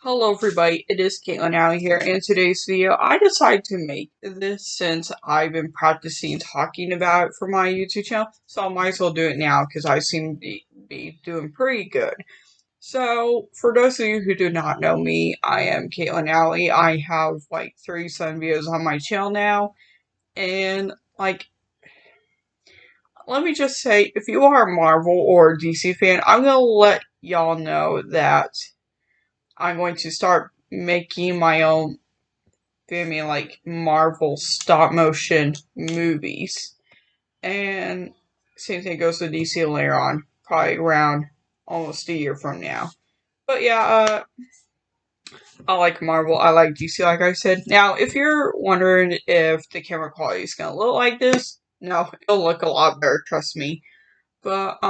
Hello everybody, it is Caitlin out here. In today's video, I decided to make this since I've been practicing talking about it for my YouTube channel, so I might as well do it now because I seem to be doing pretty good. So, for those of you who do not know me, I am Caitlin Alley. I have like 37 videos on my channel now, and let me just say, if you are a Marvel or DC fan, I'm gonna let y'all know that I'm going to start making my own Marvel stop motion movies. And same thing goes with DC later on, probably around almost a year from now. But yeah, I like Marvel, I like DC, like I said. Now, if you're wondering if the camera quality is gonna look like this, no, it'll look a lot better, trust me. But,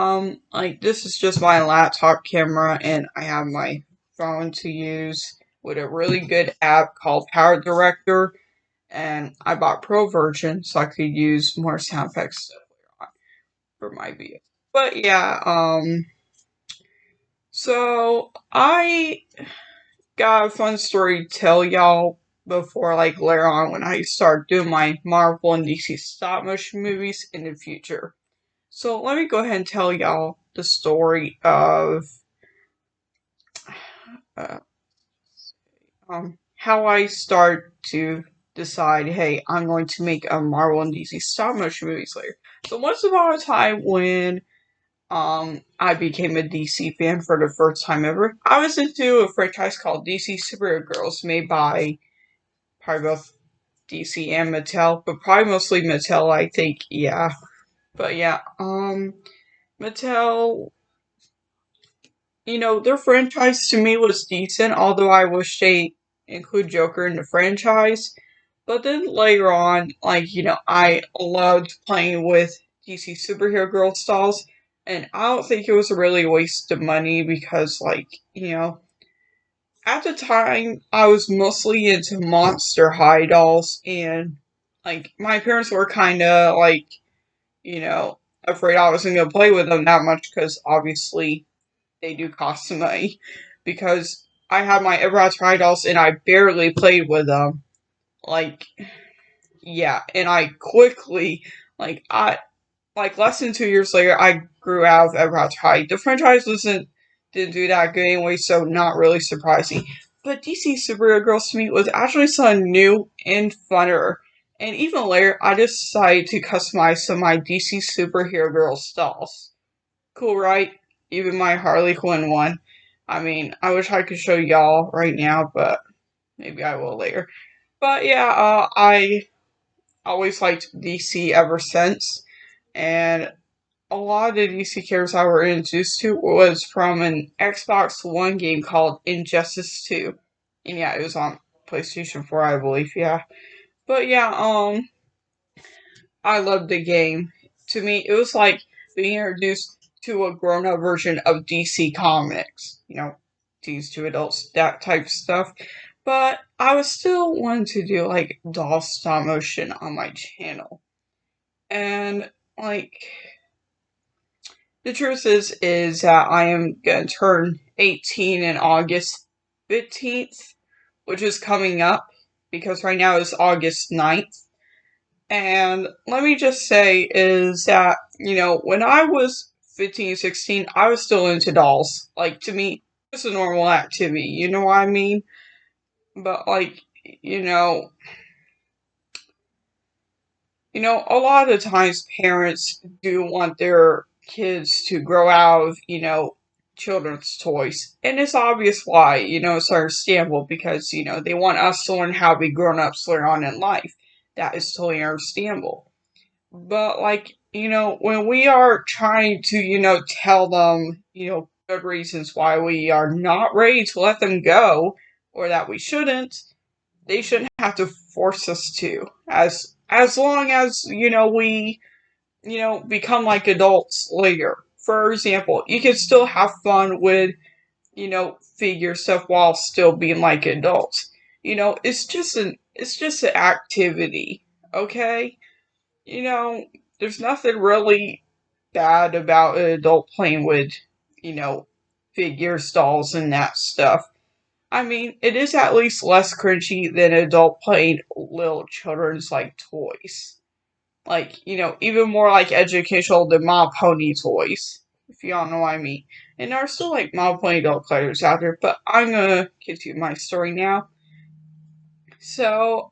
this is just my laptop camera, and I have my phone to use with a really good app called Power Director, and I bought Pro version so I could use more sound effects stuff later on for my videos. But yeah, so I got a fun story to tell y'all before later on when I start doing my Marvel and DC stop motion movies in the future. So let me go ahead and tell y'all the story of uh, how I start to decide, hey, I'm going to make a Marvel and DC stop motion movies later. So once upon a time when I became a DC fan for the first time ever, I was into a franchise called DC Superhero Girls made by probably both DC and Mattel, but probably mostly Mattel, I think, yeah. But yeah, Mattel, their franchise to me was decent, although I wish they include Joker in the franchise. But then later on, I loved playing with DC Superhero Girl dolls, and I don't think it was really a waste of money because, at the time, I was mostly into Monster High dolls, and, my parents were kind of, afraid I wasn't going to play with them that much because obviously they do cost some money. Because I had my Everhouse High dolls and I barely played with them. Like, yeah, and I quickly, I less than 2 years later, I grew out of Everhouse High. The franchise didn't do that good anyway, so not really surprising. But DC Superhero Girls to me was actually something new and funner. And even later, I decided to customize some of my DC Superhero Girls dolls. Cool, right? Even my Harley Quinn one. I mean, I wish I could show y'all right now, but maybe I will later. But yeah, I always liked DC ever since, and a lot of the DC characters I were introduced to was from an Xbox One game called Injustice 2. And yeah, it was on PlayStation 4, I believe, yeah. But yeah, I loved the game. To me, it was like being introduced to a grown up version of DC Comics. Teens to adults, that type of stuff. But I was still wanting to do doll stop motion on my channel. And like the truth is that I am gonna turn 18 in August 15th, which is coming up because right now is August 9th. And let me just say is that, when I was 15, 16, I was still into dolls. Like, to me, it's a normal activity, you know what I mean? But, you know, a lot of the times parents do want their kids to grow out of, children's toys. And it's obvious why, it's understandable because, they want us to learn how to be grown ups later on in life. That is totally understandable. But when we are trying to, tell them, good reasons why we are not ready to let them go or that we shouldn't, they shouldn't have to force us to. As long as, we, become like adults later. For example, you can still have fun with, figure stuff while still being like adults. It's just an activity, okay? you know, there's nothing really bad about an adult playing with, you know, figures, dolls, and that stuff. I mean, it is at least less cringy than adult playing little children's like toys. Like, even more like educational than My Pony toys. If y'all know what I mean. And there are still like My Pony adult collectors out there, but I'm gonna continue my story now. So,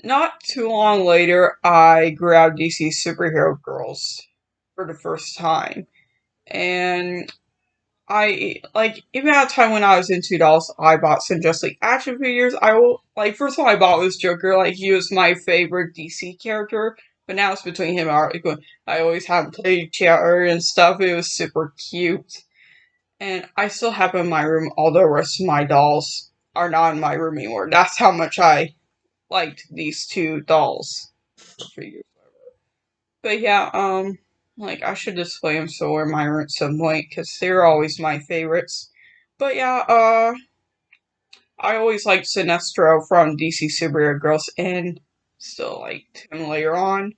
not too long later, I grabbed DC Superhero Girls for the first time. And I like even at a time when I was into dolls, I bought some Just League action figures. I will like first one I bought was Joker. Like he was my favorite DC character, but now it's between him and Harley Quinn. I always had played chatter and stuff. It was super cute, and I still have in my room. All the rest of my dolls are not in my room anymore. That's how much I liked these two dolls figures. But yeah, like I should display them somewhere in my room at some point because they're always my favorites. But yeah, I always liked Sinestro from DC Superhero Girls and still liked him later on.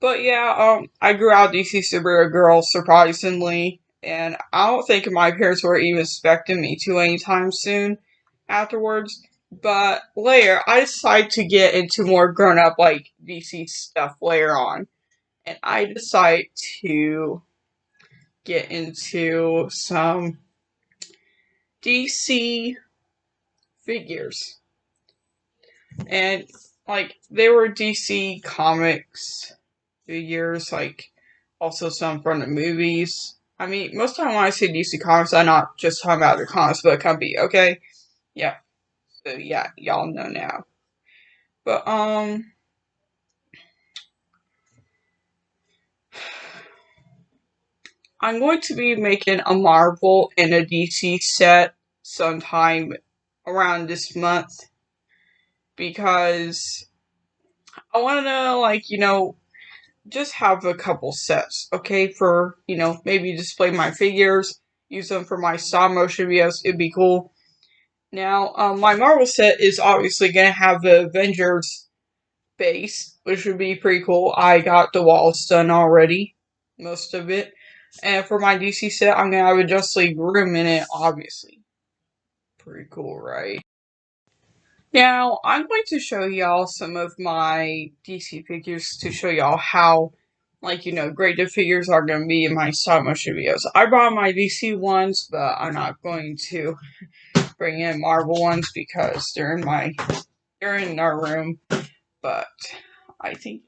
But yeah, I grew out DC Superhero Girls surprisingly, and I don't think my parents were even expecting me to anytime soon afterwards. But later, I decided to get into more grown up like DC stuff later on, and I decided to get into some DC figures. And like they were DC Comics figures, like also some from the movies. I mean, most of the time when I say DC Comics, I'm not just talking about the comics, but the company, okay? Yeah. So yeah, y'all know now. But I'm going to be making a Marvel and a DC set sometime around this month because I want to just have a couple sets, okay, for, maybe display my figures, use them for my stop motion videos, it'd be cool. Now, my Marvel set is obviously going to have the Avengers base, which would be pretty cool. I got the walls done already, most of it. And for my DC set, I'm going to have a Justice League room in it, obviously. Pretty cool, right? Now, I'm going to show y'all some of my DC figures to show y'all how, great the figures are going to be in my stop motion videos. I brought my DC ones, but I'm not going to bring in Marvel ones because they're in our room. But I think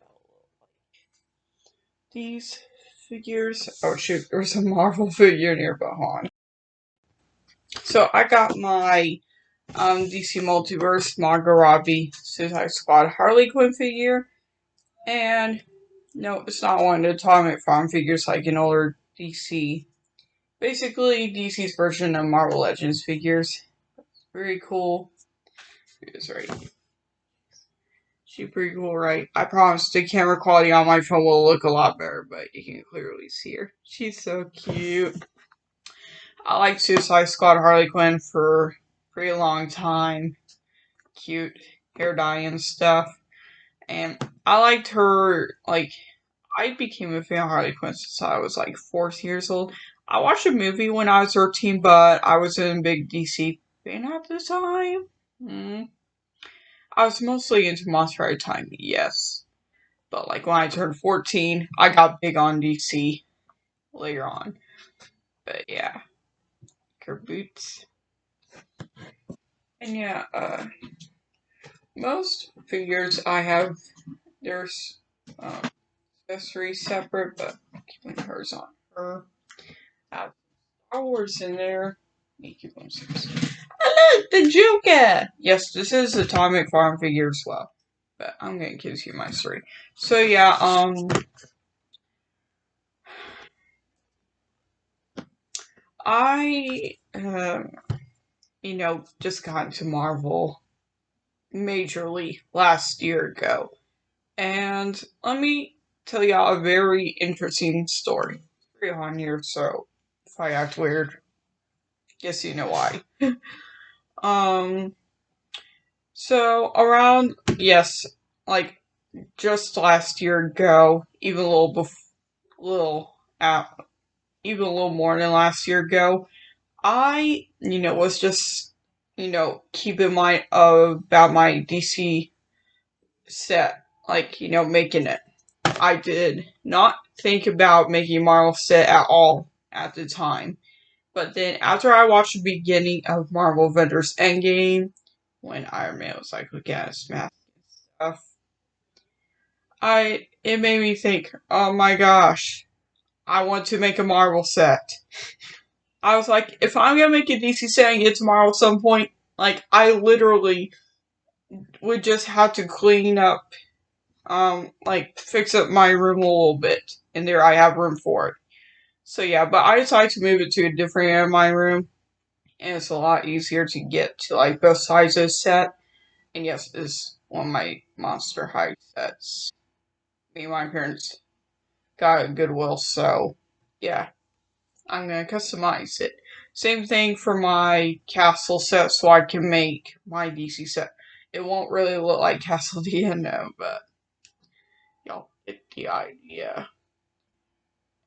these figures, oh shoot, there's a Marvel figure near behind. So I got my DC Multiverse Margot Robbie Suicide Squad Harley Quinn figure. And no, it's not one of the Atomic Farm figures like an older DC. Basically, DC's version of Marvel Legends figures. Very cool. It's right. She's pretty cool, right? I promise the camera quality on my phone will look a lot better, but you can clearly see her. She's so cute. I like Suicide Squad Harley Quinn for a pretty long time. Cute hair dye and stuff. And I liked her, I became a fan of Harley Quinn since I was 14 years old. I watched a movie when I was 13, but I wasn't a big DC fan at the time. I was mostly into Monster High Time, yes. But when I turned 14, I got big on DC later on. But yeah, her boots. And yeah, most figures I have, there's accessories separate, but keeping hers on her. Have Star Wars in there. Keep them separate. Oh look, the Joker! Yes, this is Atomic Farm figure as well. But I'm gonna give you my story. So yeah, I just got into Marvel majorly last year ago. And let me tell y'all a very interesting story. It's pretty on here, so if I act weird, guess you know why. um, so around, yes, just last year ago, even a little even a little more than last year ago, I, was just, keep in mind about my DC set, like, making it. I did not think about making Marvel set at all at the time. But then after I watched the beginning of Marvel Avengers Endgame, when Iron Man was like, look at his mask and stuff, it made me think, oh my gosh, I want to make a Marvel set. I was like, if I'm gonna make a DC set and get to Marvel at some point, like I literally would just have to clean up, like fix up my room a little bit, and there I have room for it. So yeah, but I decided to move it to a different area of my room, and it's a lot easier to get to like both sides of the set. And yes, it's one of my Monster High sets. Me and my parents got at Goodwill, so yeah, I'm gonna customize it. Same thing for my castle set, so I can make my DC set. It won't really look like Castle Diano, but y'all get the idea.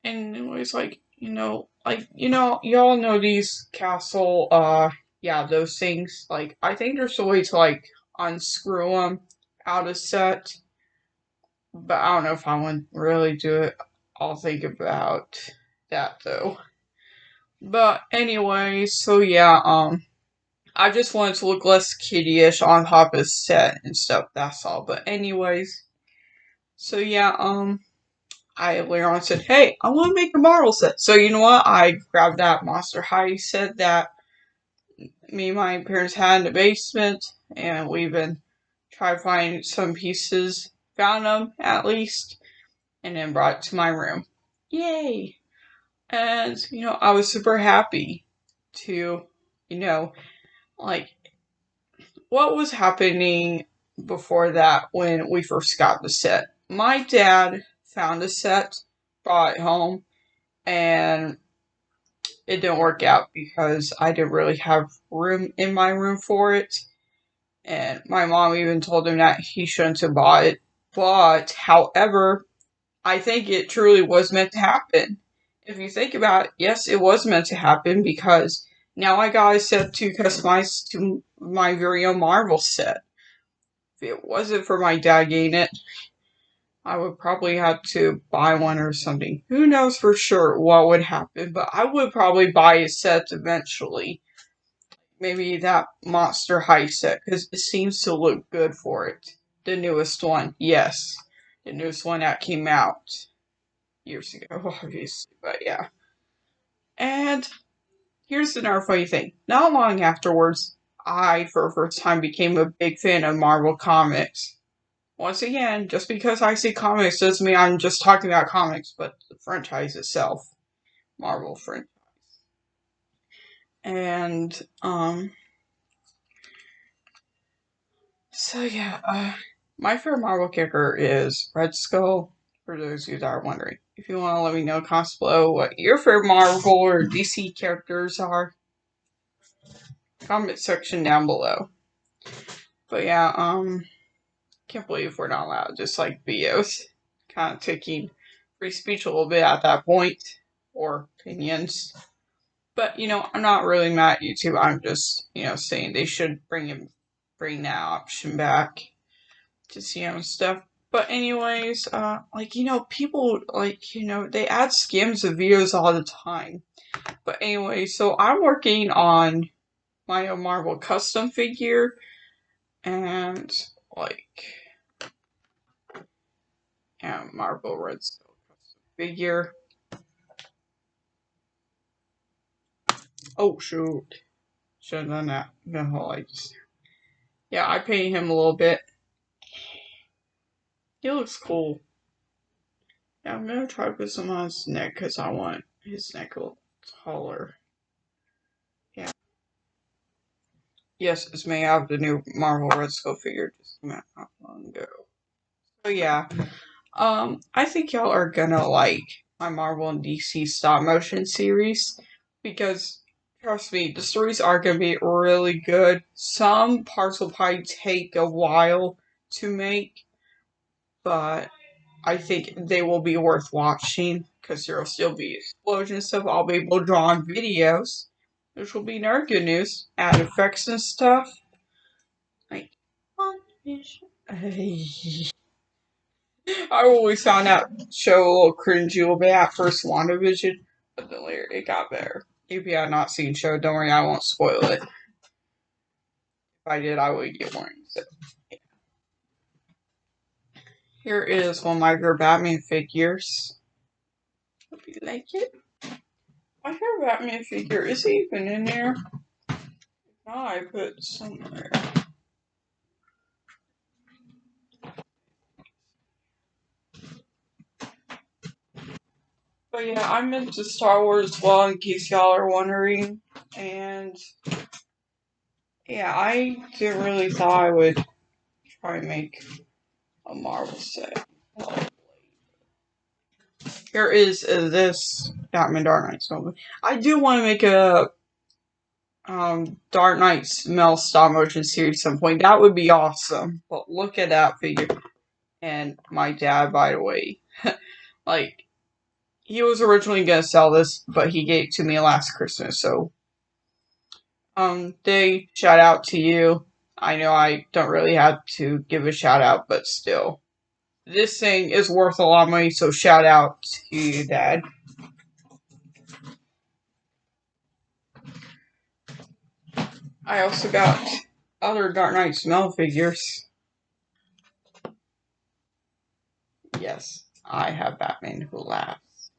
And it was like, y'all know these castle, yeah, those things. Like, I think there's a way to, like, unscrew them out of set, but I don't know if I want to really do it. I'll think about that, though. But anyway, so yeah, I just wanted to look less kiddie-ish on top of the set and stuff, that's all. But anyways, so yeah, I later on said, hey, I want to make a Marvel set. So you know what? I grabbed that Monster High set that me and my parents had in the basement, and we've been trying to find some pieces, found them at least, and then brought it to my room. Yay! And, I was super happy to, like, what was happening before that when we first got the set. My dad found a set, brought it home, and it didn't work out because I didn't really have room in my room for it. And my mom even told him that he shouldn't have bought it. But, however, I think it truly was meant to happen. If you think about it, yes, it was meant to happen because now I got a set to customize to my very own Marvel set. If it wasn't for my dad getting it, I would probably have to buy one or something. Who knows for sure what would happen, but I would probably buy a set eventually. Maybe that Monster High set, because it seems to look good for it. The newest one, yes. The newest one that came out years ago, obviously, but yeah. And here's another funny thing. Not long afterwards, I, for the first time, became a big fan of Marvel Comics. Once again, just because I see comics doesn't mean I'm just talking about comics, but the franchise itself. Marvel franchise. And, so yeah, my favorite Marvel character is Red Skull, for those of you that are wondering. If you want to let me know, comments below what your favorite Marvel or DC characters are. Comment section down below. But yeah, can't believe we're not allowed just like videos. Kind of taking free speech a little bit at that point, or opinions. But I'm not really mad at YouTube. I'm just saying they should bring that option back to see stuff. But anyways, people they add skims of videos all the time. But anyway, so I'm working on my own Marvel custom figure, and Marvel Red Skull custom figure. Oh shoot. Should have done that. No, yeah, I painted him a little bit. He looks cool. Yeah, I'm gonna try to put some on his neck because I want his neck a little taller. Yeah. Yes, it's made out of the new Marvel Red Skull figure just came out not long ago. So yeah, I think y'all are gonna like my Marvel and DC stop motion series because trust me, the stories are gonna be really good. Some parts will probably take a while to make, but I think they will be worth watching because there will still be explosions stuff. I'll be able to draw on videos, which will be another good news. Add effects and stuff. Like, I always found that show a little cringy a little bit at first, WandaVision, but then later it got better. If you have not seen the show, don't worry, I won't spoil it. If I did, I would get warning. So, yeah. Here is one of my favorite Batman figures. Hope you like it. My favorite Batman figure, is he even in there? No, I put it somewhere. But yeah, I'm into Star Wars as well, in case y'all are wondering. And yeah, I didn't really thought I would try and make a Marvel set. Here is this Batman Dark Knight Smell. I do want to make a Dark Knight Smell stop motion series at some point. That would be awesome. But look at that figure. And my dad, by the way, like, he was originally gonna sell this, but he gave it to me last Christmas. So, Day, shout out to you. I know I don't really have to give a shout out, but still. This thing is worth a lot of money, so shout out to you, Dad. I also got other Dark Knight Smell figures. Yes, I have Batman Who Laughs.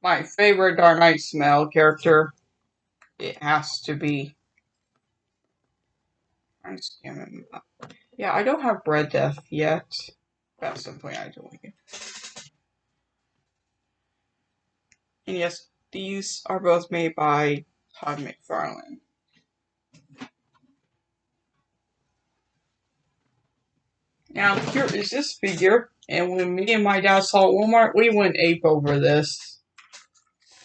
My favorite Dark Knight Smell character, it has to be. Yeah, I don't have Red Death yet. At some point I do. And yes, these are both made by Todd McFarlane. Now, here is this figure, and when me and my dad saw it at Walmart, we went ape over this.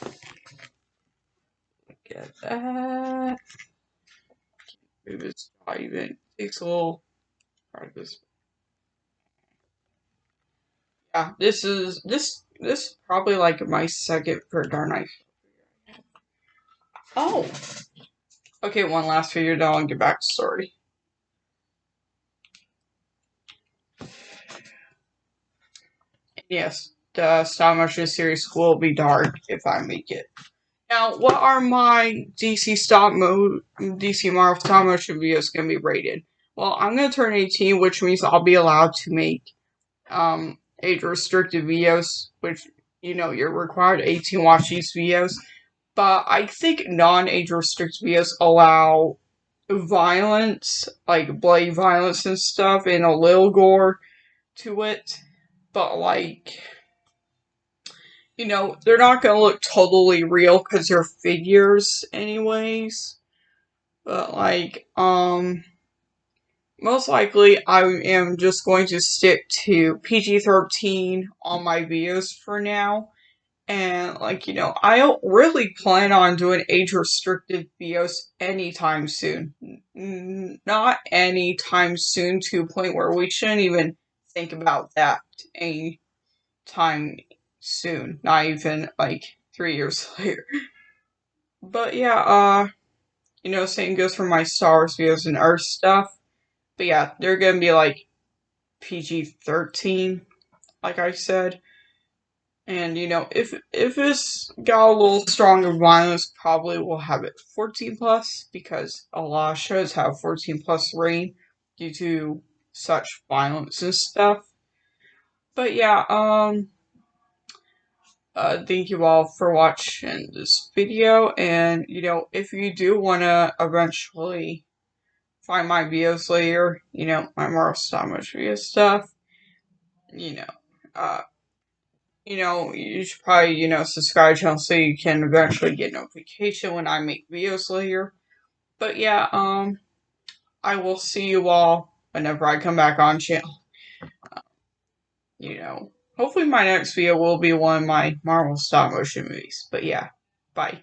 Look at that. Maybe it's not even. Takes a little part of this. Yeah, this probably like my second for Dark Knight. Oh, okay. One last figure, then I'll get back to story. Yes, the stop motion series will be dark if I make it. Now, what are my DC Marvel stop motion videos gonna be rated? Well, I'm gonna turn 18, which means I'll be allowed to make age restricted videos, which you're required 18 to watch these videos. But I think non-age restricted videos allow violence, like bloody violence and stuff, and a little gore to it. But like, they're not gonna look totally real because they're figures anyways. But like, most likely I am just going to stick to PG-13 on my videos for now. And like, I don't really plan on doing age-restricted videos anytime soon. Not anytime soon, to a point where we shouldn't even think about that anytime soon. Not even like 3 years later. But yeah, same goes for my Star Wars videos and Earth stuff. But yeah, they're gonna be like PG-13, like I said. And if it's got a little stronger violence, probably we'll have it 14 plus, because a lot of shows have 14 plus rating due to such violence and stuff. But yeah, thank you all for watching this video, and if you do wanna eventually find my videos later, my Marvel Stop Motion video stuff, you know, uh, you should probably, subscribe to the channel so you can eventually get notification when I make videos later. But yeah, I will see you all whenever I come back on channel. Hopefully my next video will be one of my Marvel stop motion movies. But yeah, bye.